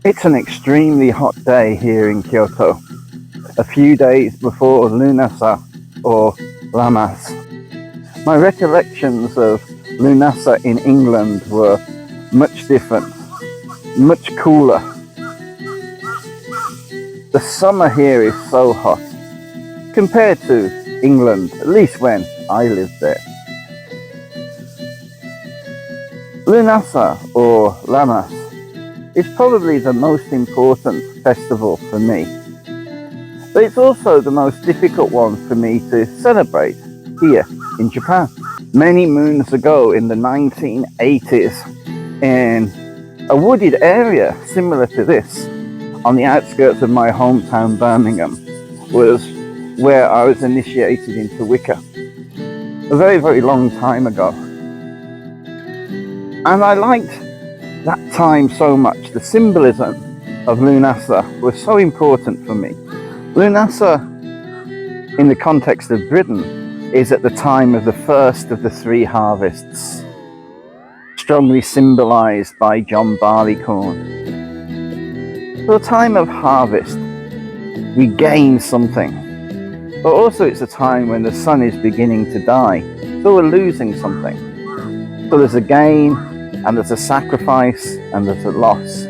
It's an extremely hot day here in Kyoto, a few days before Lughnasadh or Lammas. My recollections of Lughnasadh in England were much different, much cooler. The summer here is so hot compared to England, at least when I lived there. Lughnasadh or Lammas is probably the most important festival for me, but it's also the most difficult one for me to celebrate here in Japan. Many moons ago in the 1980s, in a wooded area similar to this, on the outskirts of my hometown Birmingham, was where I was initiated into Wicca, a very, very long time ago. And I liked that time so much. The symbolism of Lughnasadh was so important for me. Lughnasadh, in the context of Britain, is at the time of the first of the three harvests, strongly symbolized by John Barleycorn. So a time of harvest, we gain something, but also it's a time when the sun is beginning to die, so we're losing something. So there's a gain, and there's a sacrifice, and there's a loss.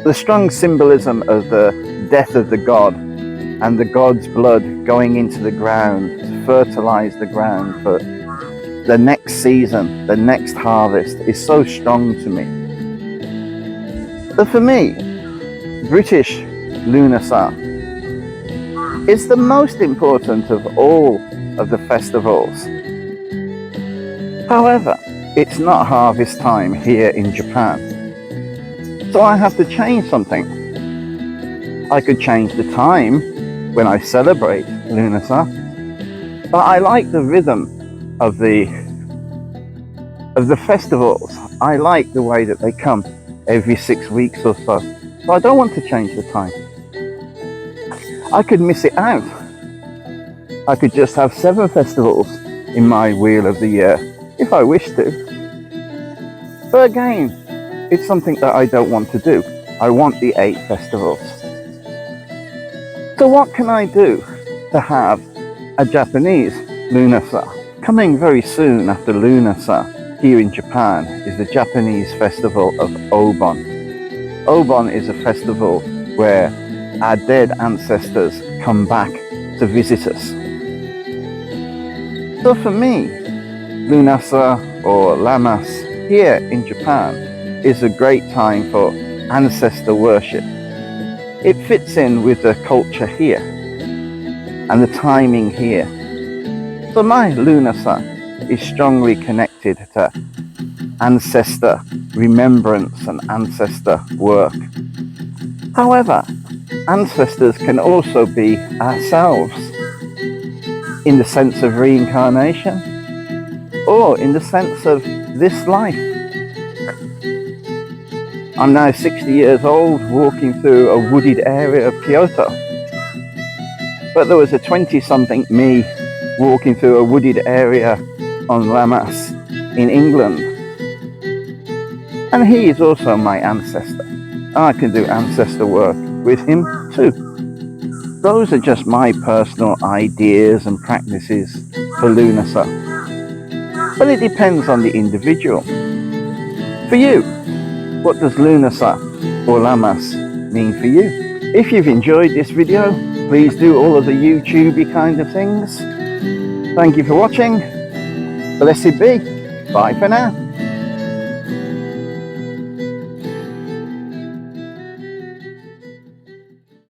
The strong symbolism of the death of the god and the god's blood going into the ground to fertilize the ground for the next season, the next harvest, is so strong to me. But for me, British Lughnasadh is the most important of all of the festivals. However, it's not harvest time here in Japan, so I have to change something. I could change the time when I celebrate Lughnasadh, but I like the rhythm of the festivals. I like the way that they come every 6 weeks or so I don't want to change the time. I could miss it out. I could just have 7 festivals in my wheel of the year if I wish to. But again, it's something that I don't want to do. I want the 8 festivals. So what can I do to have a Japanese Lughnasadh? Coming very soon after Lughnasadh here in Japan is the Japanese festival of Obon. Obon is a festival where our dead ancestors come back to visit us. So for me, Lughnasadh or Lammas here in Japan is a great time for ancestor worship. It fits in with the culture here and the timing here. So my Lughnasadh is strongly connected to ancestor remembrance and ancestor work. However, ancestors can also be ourselves in the sense of reincarnation or in the sense of this life. I'm now 60 years old, walking through a wooded area of Kyoto. But there was a 20-something me walking through a wooded area on Lammas in England. And he is also my ancestor. I can do ancestor work with him too. Those are just my personal ideas and practices for Lughnasadh. But it depends on the individual. For you, what does Lughnasadh or Lammas mean for you? If you've enjoyed this video, please do all of the YouTubey kind of things. Thank you for watching. Blessed be. Bye for now.